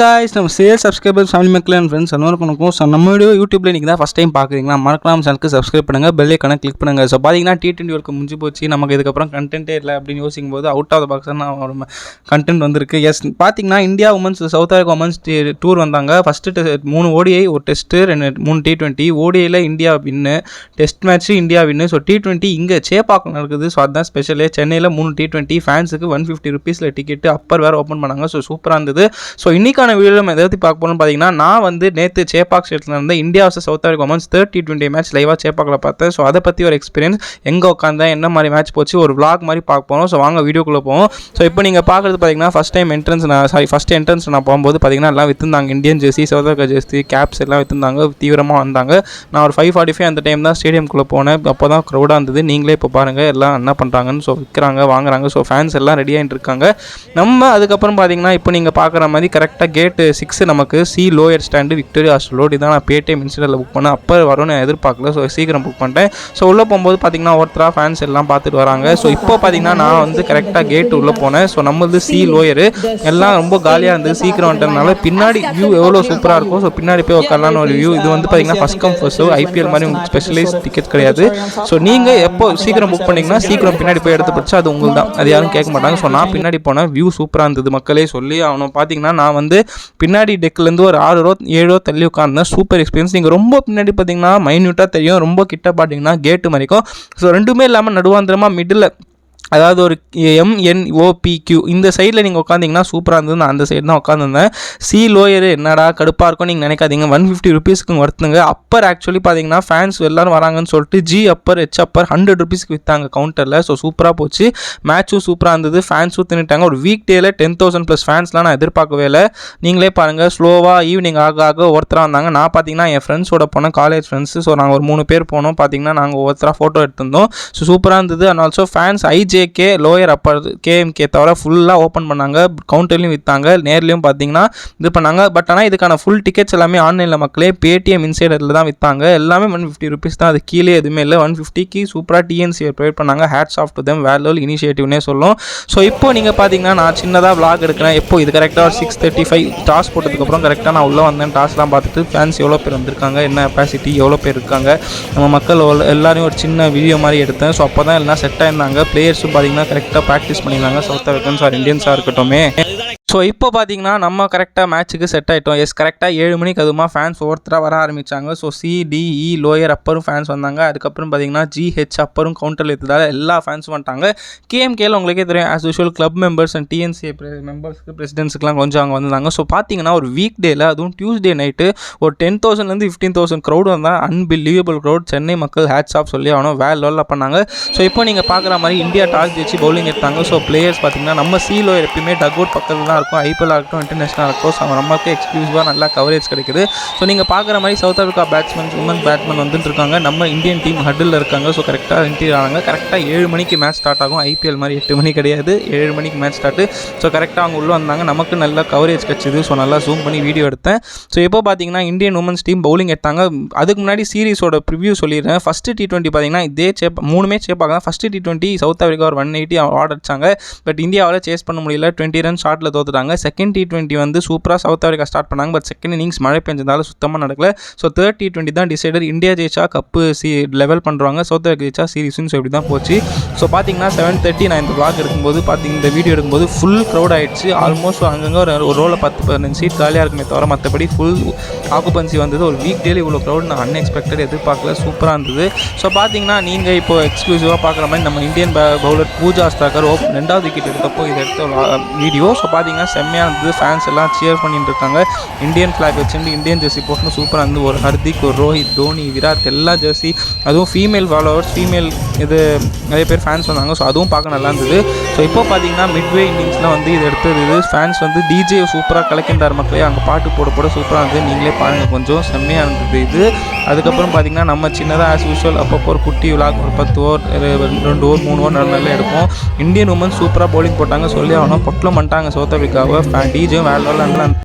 guys, நம்ம sale subscribers family மக்கள் and friends எல்லாருக்கும் வணக்கம். ஸோ நம்ம வீடியோ யூடியூப்ல நீங்கள் தான் ஃபஸ்ட் டைம் பார்க்குறீங்களா, மறக்காம சேனலுக்கு சப்ஸ்கிரைப் பண்ணுங்கள், பெல் ஐக்கானை கிளிக் பண்ணுங்கள். ஸோ பார்த்தீங்கன்னா T20 ஒர்க்கு முடிஞ்சு போச்சு, நமக்கு இதுக்கப்புறம் கண்டென்ட்டே இல்லை அப்படின்னு யோசிக்கும் போது அவுட் ஆஃப் த பாக்ஸ் தான் ஒரு கண்டென்ட் வந்திருக்கு. எஸ், பார்த்தீங்கன்னா India women's south Africa women's tour வந்தாங்க. ஃபஸ்ட்டு 3 ODI, ஒரு டெஸ்ட்டு, 3 T20. ODIயில் இந்தியா வின்னு, டெஸ்ட் மேட்ச்சு இந்தியா வின்னு. ஸோ T20 இங்கே சேப்பாக்கம் நடக்குது. ஸோ அதுதான் ஸ்பெஷலே. சென்னையில் 3 T20 ஃபேன்ஸுக்கு 150 rupees டிக்கெட்டு அப்பர் வேறு ஓப்பன் பண்ணாங்க. ஸோ சூப்பராக இருந்தது. ஸோ இன்னைக்கான வீடியோ நம்ம எதாவது பார்க்க போகணும்னு பார்த்தீங்கன்னா, நான் வந்து நேற்று சேப்பாக் ஸ்டேட்டில் இருந்த India versus south Africa women's T20 match லைவாக சேப்பாக்கில் பார்த்தேன். ஸோ அதை பற்றி ஒரு எக்ஸ்பீரியன்ஸ், எங்கே உட்காந்தேன், என்ன மாதிரி மேட்ச் போச்சு, ஒரு vlog மாதிரி பார்க்க போகிறோம். ஸோ வாங்க வீடியோக்குள்ளே போவோம். ஸோ இப்போ நீங்கள் பார்க்குறது பார்த்தீங்கன்னா ஃபஸ்ட் என்ட்ரன்ஸ் நான் போகும்போது பார்த்தீங்கன்னா எல்லாம் விற்றுந்தாங்க. Indian jersey, South Africa jersey, caps எல்லாம் விற்றுந்தாங்க, தீவிரமாக வந்தாங்க. நான் ஒரு 5:45 அந்த டைம் தான் ஸ்டேடியம்குள்ளே போனேன். அப்போ தான் க்ரௌடாக இருந்தது. நீங்களே இப்போ பாருங்கள் எல்லாம் என்ன பண்ணுறாங்கன்னு. ஸோ விற்கிறாங்க, வாங்குறாங்க. ஸோ ஃபேன்ஸ் எல்லாம் ரெடி ஆகிட்டு இருக்காங்க. நம்ம அதுக்கப்புறம் பார்த்தீங்கன்னா இப்போ நீங்கள் பார்க்குற மாதிரி கரெக்டாக கேட்டு 6 நமக்கு C lower stand Victoria hostel இதான் நான் பேடிஎம் இன்ஸ்டன்ட்டில் புக் பண்ணேன். அப்போ வரும்னு எதிர்பார்க்கல. ஸோ சீக்கிரம் புக் பண்ணிட்டேன். ஸோ உள்ளே போகும்போது பார்த்தீங்கன்னா ஒருத்தராக ஃபேன்ஸ் எல்லாம் பார்த்துட்டு வராங்க. ஸோ இப்போ பார்த்தீங்கன்னா நான் வந்து கரெக்டாக கேட்டு உள்ளே போனேன். ஸோ நம்மளது சி லோயரு எல்லாம் ரொம்ப காலியாக இருந்தது. சீக்கிரம் வந்துட்டதுனால பின்னாடி வியூ எவ்வளோ சூப்பராக இருக்கும். ஸோ பின்னாடி போய் உட்காரலான்னு ஒரு வியூ. இது வந்து பார்த்தீங்கன்னா first come first show, IPL மாதிரி உங்களுக்கு ஸ்பெஷலைஸ் டிக்கெட் கிடையாது. ஸோ நீங்கள் எப்போ சீக்கிரம் புக் பண்ணிங்கன்னா சீக்கிரம் பின்னாடி போய் எடுத்து படிச்சா அது உங்களுக்கு தான், அது யாரும் கேட்க மாட்டாங்க. ஸோ நான் பின்னாடி போனேன். வியூ சூப்பராக இருந்தது, மக்களே சொல்லி அவனும். பார்த்தீங்கன்னா நான் வந்து பின்னாடி டெக்லேருந்து ஒரு 6 row 7 row தள்ளி உட்காந்துருந்தேன். Super experience. நீங்கள் ரொம்ப பின்னாடி பார்த்தீங்கன்னா மைன்யூட்டாக தெரியும், ரொம்ப கிட்ட பார்த்தீங்கன்னா கேட்டு மறைக்கும். ஸோ ரெண்டுமே இல்லாமல் நடுவாந்திரமாக மிடில், அதாவது ஒரு MNOPQ இந்த சைடில் நீங்கள் உட்காந்திங்கன்னா சூப்பராக இருந்தது. நான் அந்த சைடு தான் உட்காந்துருந்தேன். சி லோயரு என்னடா கடுப்பாக இருக்கும் நீங்கள் நினைக்காதீங்க. 150 rupeesக்கு ஒருத்துங்க. அப்பர் ஆக்சுவலி பார்த்தீங்கன்னா ஃபேன்ஸ் எல்லோரும் வராங்கன்னு சொல்லிட்டு G அப்பர் H அப்பர் 100 rupeesக்கு விற்றாங்க கவுண்டரில். ஸோ சூப்பராக போச்சு. மேட்சும் சூப்பராக இருந்தது. ஃபேன்ஸும் தின்னுட்டாங்க. ஒரு வீக் டேயில் 10,000+ ஃபேன்ஸ்லாம் நான் எதிர்பார்க்கவே இல்லை. நீங்களே பாருங்கள், ஸ்லோவாக ஈவினிங் ஆக ஒருத்தராக வந்தாங்க. நான் பார்த்தீங்கன்னா என் ஃப்ரெண்ட்ஸோட போனேன், காலேஜ் ஃப்ரெண்ட்ஸு. ஸோ நாங்கள் ஒரு 3 பேர் போனோம். பார்த்தீங்கன்னா நாங்கள் ஒருத்தராக ஃபோட்டோ எடுத்திருந்தோம். ஸோ சூப்பராக இருந்தது. And also fans IJK lower upper KMK தவிர ஃபுல்லாக ஓப்பன் பண்ணாங்க. கவுண்டர்லையும் விற்றாங்க, நேர்லையும் பார்த்தீங்கன்னா இது பண்ணாங்க. பட் ஆனால் இதுக்கான ஃபுல் டிக்கெட்ஸ் எல்லாமே ஆன்லைனில் மக்களே பேடிஎம் இன்சைடரில் தான் விற்றாங்க. எல்லாமே 150 rupees தான். அது கீழே எதுவுமே இல்லை. 150க்கு சூப்பராக TNC ப்ரொவைட் பண்ணாங்க. ஹேட்ஸ் ஆஃப் டு தெம், வேற லெவல் இனிஷியேட்டிவ்னே சொல்லும். ஸோ இப்போ நீங்கள் பார்த்தீங்கன்னா நான் சின்னதாக vlog எடுக்கிறேன். இப்போ இது கரெக்டாக ஒரு 6:35 டாஸ் போட்டதுக்கப்புறம் கரெக்டாக நான் உள்ளே வந்தேன். டாஸ்லாம் பார்த்துட்டு ஃபேன்ஸ் எவ்வளோ பேர் வந்திருக்காங்க, என்ன கெப்பாசிட்டி, எவ்வளோ பேர் இருக்காங்க, நம்ம மக்கள் எல்லாரையும் ஒரு சின்ன வீடியோ மாதிரி எடுத்தேன். ஸோ அப்போ தான் எல்லாம் செட் ஆயிருந்தாங்க. பிளேயர்ஸும் பார்த்தீங்கன்னா கரெக்டாக ப்ராக்டிஸ் பண்ணியிருந்தாங்க. சவுத் ஆஃப்ரிக்கன்ஸ் ஆர் இந்தியன்ஸாக இருக்கட்டுமே. ஸோ இப்போ பார்த்தீங்கன்னா நம்ம கரெக்டாக மேட்ச்சுக்கு செட் ஆகிட்டோம். எஸ், கரெக்டாக 7 மணிக்கு அதுமா ஃபேன்ஸ் ஒருத்தராக வர ஆரம்பித்தாங்க. ஸோ CDE லோயர் அப்பரும் ஃபேன்ஸ் வந்தாங்க. அதுக்கப்புறம் பார்த்தீங்கன்னா GH அப்பரும் கவுண்டரில் எடுத்ததால் எல்லா ஃபேன்ஸும் வந்துட்டாங்க. KMKல உங்களுக்கே தெரியும், as usual club members and TNC மெம்பர்ஸ்க்கு பிரசிடென்ட்ஸுக்குலாம் கொஞ்சம் அங்கே வந்தாங்க. ஸோ பார்த்தீங்கன்னா ஒரு வீக் டேயில், அதுவும் டியூஸ்டே நைட்டு ஒரு 10,000 15,000 க்ரௌட் வந்தால் அன்பிலீவபிள் க்ரௌட். சென்னை மக்கள் ஹேட்ஸ் ஆஃப் சொல்லி ஆகணும், வேறு லெவலில் பண்ணாங்க. ஸோ இப்போ நீங்கள் பார்க்குற மாதிரி இந்தியா டாஸ் ஜெயிச்சு பவுலிங் எடுத்தாங்க. ஸோ பிளேயர்ஸ் பார்த்தீங்கன்னா நம்ம சி லோயர் எப்பயுமே டக் அவுட் பக்கத்தில் தான் இருக்கும். IPL ஆகட்டும், இன்டர்நேஷனல் ஆகட்டும். ஸோ நமக்கு எக்ஸ்க்ளூசிவாக நல்லா கவரேஜ் கிடைக்குது. ஸோ நீங்கள் பார்க்குற மாதிரி சவுத் ஆஃப்ரிக்கா உமன் பேட்ஸ்மேன் வந்துட்டு இருக்காங்க. நம்ம இந்தியன் டீம் ஹட்டில் இருக்காங்க. ஸோ கரெக்டாக என்ட்ரி ஆனாங்க. கரெக்டாக 7 மணிக்கு மேட்ச் ஸ்டார்ட் ஆகும். IPL மாதிரி 8 மணி கிடையாது, 7 மணிக்கு மேட்ச் ஸ்டார்ட்டு. ஸோ கரெக்டாக அவங்க உள்ளே வந்தாங்க. நமக்கு நல்லா கவரேஜ் கிடச்சிது. ஸோ நல்லா ஜூம் பண்ணி வீடியோ எடுத்தேன். ஸோ இப்போ பார்த்தீங்கன்னா இந்தியன் உமன்ஸ் டீம் பவுலிங் எடுத்தாங்க. அதுக்கு முன்னாடி சீரிஸோட ப்ரிவியூ சொல்லிடுறேன். ஃபஸ்ட்டு T20 பார்த்தீங்கன்னா இதே மூணுமே சேப்பாக தான். ஃபஸ்ட்டு T20 சவுத் ஆஃப்ரிக்கா ஒரு 180 ஆர்டர் அடிச்சாங்க. பட் இந்தியாவில் சேஸ் பண்ண முடியல. 20 ரன் ஷாட்டில் தோத்துட்டாங்க. செகண்ட் T20 வந்து சூப்பராக சவுத் ஆஃப்ரிக்கா ஸ்டார்ட் பண்ணாங்க. பட் செகண்ட் இன்னிங்ஸ் மழை பெஞ்சதால சுத்தமாக நடக்கல. ஸோ தேர்ட் T20 தான் டிசைடர். இந்தியா ஜெயிச்சா கப்பு லெவல் பண்ணுறாங்க, சவுத் ஆஃப்ரிக்கா ஜெயிச்சா சீரிஸ்னு. ஸோ இப்படி தான் போச்சு. ஸோ பார்த்தீங்கன்னா 7:30 நான் இந்த vlog எடுக்கும்போது இந்த வீடியோ எடுக்கும்போது ஃபுல் க்ரௌட் ஆகிடுச்சு. ஆல்மோஸ்ட் அங்கங்கே ஒரு ரோவில் 10-15 சீட் காலியாக இருக்குமே தவிர மற்றபடி ஃபுல் ஆக்குபன்சி வந்தது. ஒரு வீக் டேல இவ்வளோ க்ரௌட் நான் அன்எக்ஸ்பெக்டட் எதிர்பார்க்கல. சூப்பராக இருந்தது. ஸோ பார்த்தீங்கன்னா நீங்கள் இப்போ எக்ஸ்க்ளூசிவாக பார்க்குற மாதிரி நம்ம இந்தியன் பவுலர் பூஜா ஸ்தாக்கர் 2வது விக்கெட் எடுத்தப்போ இதை எடுத்த வீடியோ. ஸோ பார்த்தீங்கன்னா செம்மையாக இருந்தது. ஃபேன்ஸ் எல்லாம் சியர் பண்ணிட்டு இருக்காங்க. இந்தியன் ஃப்ளாக் வச்சுட்டு இந்தியன் ஜெர்சி போட்டு சூப்பராக இருந்து. ஒரு ஹர்திக், ஒரு ரோஹித், தோனி, விராட் எல்லா ஜெர்சி, அதுவும் ஃபீமேல் ஃபாலோவர்ஸ், ஃபீமேல் இது நிறைய பேர் ஃபேன்ஸ் வந்தாங்க. ஸோ அதுவும் பார்க்க நல்லா இருந்தது. ஸோ இப்போ பார்த்தீங்கன்னா மிட்வே இன்னிங்ஸில் வந்து இது எடுத்தது ஃபேன்ஸ் வந்து DJ சூப்பராக கலக்கின்றார் மக்களே. அங்கே பாட்டு போட சூப்பராக இருந்தது. நீங்களே பாருங்கள், கொஞ்சம் செம்மையாக இருந்தது இது. அதுக்கப்புறம் பார்த்தீங்கன்னா நம்ம சின்னதாக ஆஸ் யூஷுவல் அப்பப்போ ஒரு குட்டி விளாக் ஒரு 10 ஓவர் 2 ஓவர் 3 ஓவர் நல்ல எடுப்போம். இந்தியன் உமன் சூப்பராக பவுலிங் போட்டாங்க சொல்லி ஆகணும். பொட்டலம் பண்ணிட்டாங்க சவுத் ஆஃப்ரிக்காவை. DJ வேறு லெவலில்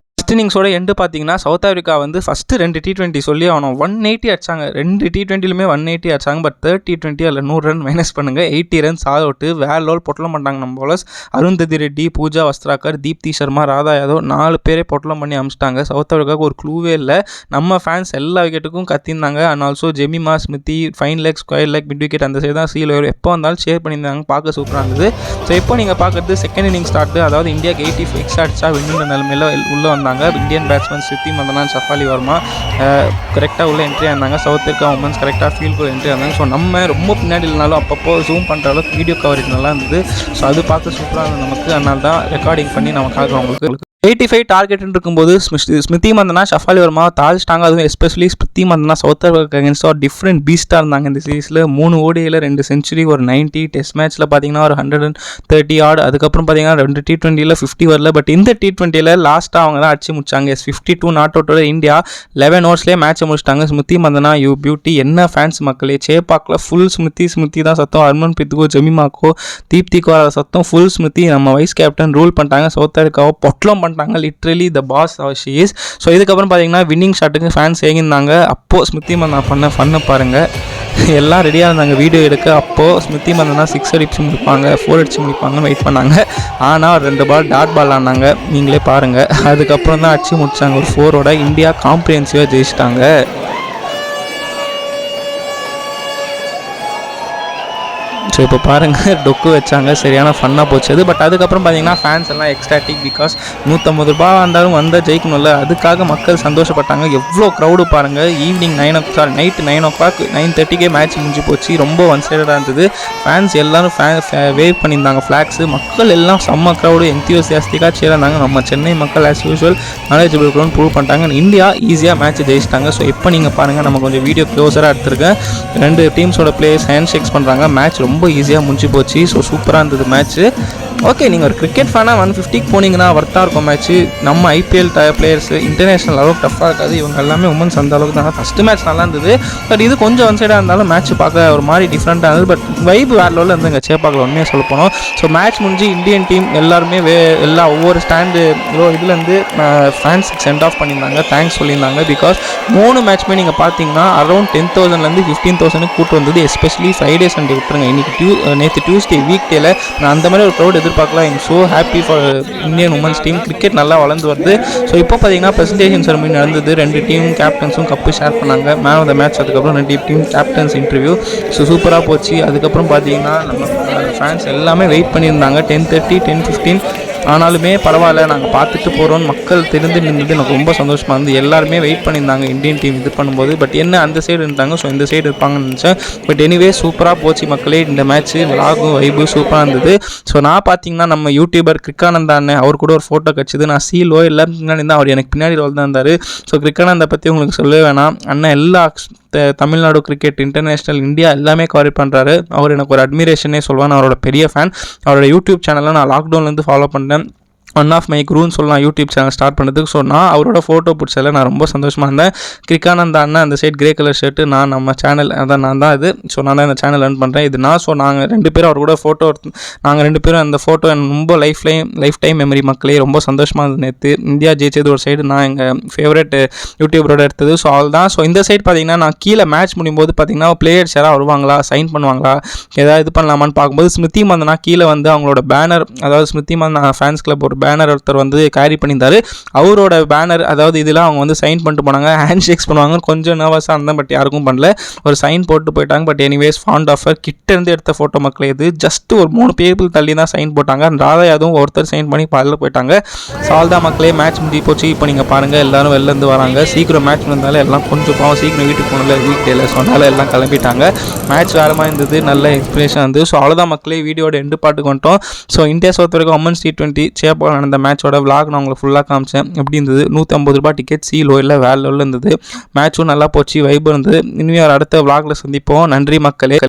ஃபஸ்ட் இன்னிங்ஸோட எண்டு பார்த்தீங்கன்னா சவுத் ஆஃப்ரிக்கா வந்து ஃபஸ்ட்டு 2 T20 சொல்லி ஆகணும் 180 அடிச்சாங்க. 2 T20லுமே 180 அடிச்சாங்க. பட் 3rd T20 அதில் 100 ரன் மைனஸ் பண்ணுங்கள். 80 ரன்ஸ் ஆல் அவுட்டு. வேற லெவல் பொட்டலம் பண்ணிட்டாங்க நம்ம பவுலர்ஸ். அருந்ததி ரெட்டி, பூஜா வஸ்திராக்கர், தீப்தி சர்மா, ராதா யாதவ் 4 பேரே பொட்டலம் பண்ணி அமிச்சிட்டாங்க. சவுத் ஆஃப்ரிக்காவுக்கு ஒரு க்ளூவே இல்லை. நம்ம ஃபேன்ஸ் எல்லா விக்கெட்டுக்கும் கத்திருந்தாங்க. And also Jemima, Smriti, fine leg, square leg, mid wicket அந்த சைடு தான் சீலோவர் எப்போ வந்தாலும் ஷேர் பண்ணியிருந்தாங்க. பார்க்க சூப்பராக இருந்தது. ஸோ இப்போ நீங்கள் பார்க்குறது செகண்ட் இன்னிங் ஸ்டார்ட்டு. அதாவது இந்தியாவுக்கு 86 அடிச்சா வின்னுன்ற நிலைமையில் உள்ளே வந்தாங்க. இந்தியன் பேட்ஸ்மேன் ஸ்மிருதி மந்தனா, ஷஃபாலி வர்மா கரெக்டாக உள்ள என்ட்ரி ஆனாங்க. சவுத் ஆஃப்ரிக்கா உமன்ஸ் கரெக்டாக ஃபீல்டுக்குள்ள என்ட்ரி ஆனாங்க. ஸோ நம்ம ரொம்ப பின்னாடி இல்லைனாலும் அப்பப்போ ஜூம் பண்ணுற அளவுக்கு வீடியோ கவரேஜ் நல்லா இருந்தது. ஸோ அது பார்த்து சூப்பராக இருந்தது நமக்கு. அதனால தான் ரெக்கார்டிங் பண்ணி நம்ம காட்டுறோம் உங்களுக்கு. 85 டார்கெட் இருக்கும்போது ஸ்மிருதி மந்தனா, ஷஃபாலி வர்மா தாழ்ச்சிட்டாங்க. அதுவும் especially Smriti Mandhana South Africa அகேன்ஸ்டாக டிஃப்ரெண்ட் பீஸ்டாக இருந்தாங்க இந்த சீரீஸில். 3 ODIயில் 2 செஞ்சுரி, ஒரு 90. டெஸ்ட் மேட்ச்சில் பார்த்தீங்கன்னா ஒரு 130 ஆட். அதுக்கப்புறம் பார்த்தீங்கன்னா 2 T20யில் 50 வரல. பட் இந்த T20யில் லாஸ்ட்டாக அவங்க தான் அடிச்சு முடிச்சாங்க. 52 நாட் அவுட்டோட இந்தியா 11 ஓவர்ஸ்லேயே மேட்சை முடிச்சிட்டாங்க. Smriti Mandhana you beauty. என்ன ஃபேன்ஸ் மக்களே, சேப்பாக்கில் ஃபுல் ஸ்மிருதி தான் சத்தம். ஹர்மன்பிரீத்துக்கோ, ஜெமிமாக்கோ, தீப்திக்கோ சத்தம் ஃபுல் ஸ்மிருதி. நம்ம வைஸ் கேப்டன் ரூல் பண்ணிட்டாங்க. சவுத் ஆஃப்ரிக்காவை பொட்டலம் பண்ணிட்டாங்க. Literally the boss she is. So இதுக்கப்புறம் பார்த்தீங்கன்னா வின்னிங் ஷாட்டுக்கு ஃபேன்ஸ் ஏங்கியிருந்தாங்க. அப்போது ஸ்மிருதி மந்தனா பண்ண பாருங்கள். எல்லாம் ரெடியாக இருந்தாங்க வீடியோ எடுக்க. அப்போது ஸ்மிருதி மந்தனா 6 அடிச்சு முடிப்பாங்க, 4 அடிச்சு முடிப்பாங்கன்னு வெயிட் பண்ணாங்க. ஆனால் 2 பால் டாட் பால் ஆனாங்க. நீங்களே பாருங்கள். அதுக்கப்புறம் தான் அடிச்சு முடிச்சாங்க ஒரு 4ஓட. இந்தியா காம்ப்ரிஹென்சிவாக ஜெயிச்சிட்டாங்க. ஸோ இப்போ பாருங்கள், டொக்கு வச்சாங்க. சரியான ஃபன்னாக போச்சு அது. பட் அதுக்கப்புறம் பார்த்தீங்கன்னா ஃபேன்ஸ் எல்லாம் எக்ஸ்டாட்டிக். பிகாஸ் 150 ரூபா வந்தாலும் வந்தால் ஜெயிக்கணும்ல, அதுக்காக மக்கள் சந்தோஷப்பட்டாங்க. எவ்வளோ க்ரௌடு பாருங்கள். ஈவினிங் நைட்டு 9 o'clock 9:30க்கே மேட்ச் முடிஞ்சு போச்சு. ரொம்ப ஒன் சைடடாக இருந்தது. ஃபேன்ஸ் எல்லோரும் வேவ் பண்ணியிருந்தாங்க ஃப்ளாக்ஸு. மக்கள் எல்லாம் செம்ம க்ரௌடு என்தியோசியாஸ்டிக்காக சேர்ந்தாங்க. நம்ம சென்னை மக்கள் as usual knowledgeable ground prove பண்ணிட்டாங்க. இந்தியா ஈஸியாக மேட்ச் ஜெயிச்சிட்டாங்க. ஸோ இப்போ நீங்கள் பாருங்கள், நம்ம கொஞ்சம் வீடியோ க்ளோஸராக எடுத்துருக்கேன். 2 டீம்ஸோட பிளேயர்ஸ் ஹேண்ட் ஷேக்ஸ் பண்ணுறாங்க. மேட்ச் ரொம்ப ஈஸியாக முடிஞ்சு போச்சு. ஸோ சூப்பராக இருந்தது மேட்ச்சு. ஓகே, நீங்கள் ஒரு கிரிக்கெட் ஃபேனாக 150க்கு போனீங்கன்னா வர்த்தாக இருக்கும் மேட்ச்சு. நம்ம ஐபிஎல் பிளேயர்ஸு இன்டர்நேஷனல் அளவுக்கு டஃப்பாக இருக்காது. இவங்க எல்லாமே உமன்ஸ் அந்த அளவுக்கு தான். ஃபஸ்ட்டு மேட்ச் நல்லா இருந்தது. பட் இது கொஞ்சம் ஒன் சைடாக இருந்தாலும் மேட்ச் பார்க்க ஒரு மாதிரி டிஃப்ரெண்ட்டாக இருந்தது. பட் வைப் வேறு லெவலில் இருந்துங்க சேப்பாக்கில், உண்மையாக சொல்ல போனோம். ஸோ மேட்ச் முடிஞ்சு இந்தியன் டீம் எல்லாருமே ஒவ்வொரு ஸ்டாண்டு இதுலேருந்து ஃபேன்ஸுக்கு சென்ட் ஆஃப் பண்ணியிருந்தாங்க. தேங்க்ஸ் சொல்லியிருந்தாங்க. பிகாஸ் 3 மேட்ச்மே நீங்கள் பார்த்தீங்கன்னா அரௌண்ட் 10,000லேருந்து 15,000 கூட்டு வந்தது. எஸ்பெஷலி ஃப்ரைடே சண்டே விட்டுருங்க. இன்றைக்கி நேற்று டியூஸ்டே வீக் டேல நான் அந்த மாதிரி ஒரு க்ரௌட் எதிர்பார்க்கலாம். I'm so happy for Indian women's team. Cricket நல்லா வளர்ந்து வருது. ஸோ இப்போ பார்த்தீங்கன்னா ப்ரெசன்டேஷன் செரமனி நடந்தது. 2 டீம் கேப்டன்ஸும் கப்பு ஷேர் பண்ணாங்க. Man of the match. அதுக்கப்புறம் 2 டீம் கேப்டன்ஸ் இன்டர்வியூ. ஸோ சூப்பராக போச்சு. அதுக்கப்புறம் பார்த்தீங்கன்னா நம்ம ஃபேன்ஸ் எல்லாமே வெயிட் பண்ணியிருந்தாங்க. 10:30 10:15 ஆனாலுமே பரவாயில்ல, நாங்கள் பார்த்துட்டு போகிறோம் மக்கள் தெரிந்து நின்றது எனக்கு ரொம்ப சந்தோஷமாக இருந்து. எல்லாருமே வெயிட் பண்ணியிருந்தாங்க இந்தியன் டீம் இது பண்ணும்போது. பட் என்ன அந்த சைடு இருந்தாங்க, ஸோ இந்த சைடு இருப்பாங்கன்னு நினச்சேன். பட் எனிவே சூப்பராக போச்சு மக்களே. இந்த மேட்ச்சு விலாகும் வைபு சூப்பராக இருந்தது. ஸோ நான் பார்த்தீங்கன்னா நம்ம யூடியூபர் கிரிக்கானந்தா அண்ணன் அவர் கூட ஒரு ஃபோட்டோ கிடச்சிது. நான் சீலோ எல்லாம் பின்னாடி தான், அவர் எனக்கு பின்னாடி ரோல் தான் இருந்தார். ஸோ கிரிக்கானந்தா பற்றி உங்களுக்கு சொல்லவே வேணாம். அண்ணன் எல்லா தமிழ்நாடு கிரிக்கெட், இன்டர்நேஷ்னல், இந்தியா எல்லாமே கவர் பண்ணுறாரு. அவர் எனக்கு ஒரு அட்மிரேஷனே சொல்லுவான். அவரோட பெரிய ஃபேன். அவரோட யூடியூப் சேனலில் நான் லாக்டவுன்லேருந்து ஃபாலோ பண்ணேன். ஒன் ஆஃப் மை குரூன்னு சொல்லலாம் யூடியூப் சேனல் ஸ்டார்ட் பண்ணதுக்கு. ஸோ நான் அவரோட ஃபோட்டோ பிடிச்சதில் நான் ரொம்ப சந்தோஷமாக இருந்தேன். கிரிக்கானந்தா அண்ணன் அந்த சைட் கிரே கலர் ஷர்ட்டு, நான் நம்ம சேனல் அதான் நான் தான் இது. ஸோ நான் தான் இந்த சேனல் ரன் பண்ணுறேன். இது நான். ஸோ நாங்கள் 2 பேரும் அவர் கூட ஃபோட்டோ நாங்கள் 2 பேரும் அந்த ஃபோட்டோ எனக்கு ரொம்ப லைஃப் டைம் மெமரி மக்களே. ரொம்ப சந்தோஷமாக இருந்தது. நேற்று இந்தியா ஜெயிச்சது ஒரு சைடு, நான் எங்கள் ஃபேவரட் யூடியூபரோட எடுத்தது. ஸோ அவள் தான். ஸோ இந்த சைட் பார்த்தீங்கன்னா நான் கீழே மேட்ச் முடியும் போது பார்த்தீங்கன்னா பிளேயர்ஸ் யாராவது வருவாங்களா, சைன் பண்ணுவாங்களா, ஏதாவது இது பண்ணலாமான்னு பார்க்கும்போது ஸ்மிருதி மந்தனா கீழே வந்து அவங்களோட பேனர், அதாவது ஸ்மிருதி மந்தனா ஃபேன்ஸ் கிளப் ஒரு பேனர் ஒருத்தர் வந்து கேரி பண்ணியிருந்தாரு. அவரோட பேனர், அதாவது இதெல்லாம் அவங்க வந்து சைன் பண்ணிட்டு போனாங்க. ஹேண்ட் ஷேக்ஸ் பண்ணுவாங்க. கொஞ்சம் நர்வஸாக இருந்தேன். பட் யாருக்கும் பண்ணல. ஒரு சைன் போட்டு போயிட்டாங்க. பட் எனிவேஸ் ஃபாண்ட் ஆஃபர் கிட்ட இருந்து எடுத்த ஃபோட்டோ மக்களே. இது ஜஸ்ட் ஒரு 3 பீப்புள் தள்ளி தான் சைன் போட்டாங்க. ராதா யாதவும் ஒருத்தர் சைன் பண்ணி பாலில் போயிட்டாங்க. சால்தா மக்களே மேட்ச் முடிஞ்சு போச்சு. இப்போ நீங்கள் பாருங்கள் எல்லாரும் வெளிலேருந்து வராங்க. சீக்கிரம் மேட்ச் இருந்தாலும் எல்லாம் கொஞ்சம் பாவம் சீக்கிரம் வீட்டுக்கு போகல வீக் டேல. சொன்னால எல்லாம் கிளம்பிட்டாங்க. மேட்ச் வேறமாக இருந்தது. நல்ல இன்ஸ்பிரேஷன் இருந்தது. ஸோ அவ்வளோதான் மக்களே, வீடியோட எண்டு பாட்டுக்கு வந்துட்டோம். So India south Africa women's T20 சேப்பால் நடந்த மேட்சோட விளாக் நான் உங்களுக்கு ஃபுல்லாக காமிச்சேன். எப்படி இருந்தது? 150 ரூபா டிக்கெட் சீலோ இல்லை வேற லெவலில் இருந்தது. மேட்சும் நல்லா போச்சு, வைப் இருந்தது. இனிமேல் அடுத்த விளாகில் சந்திப்போம். நன்றி மக்களே.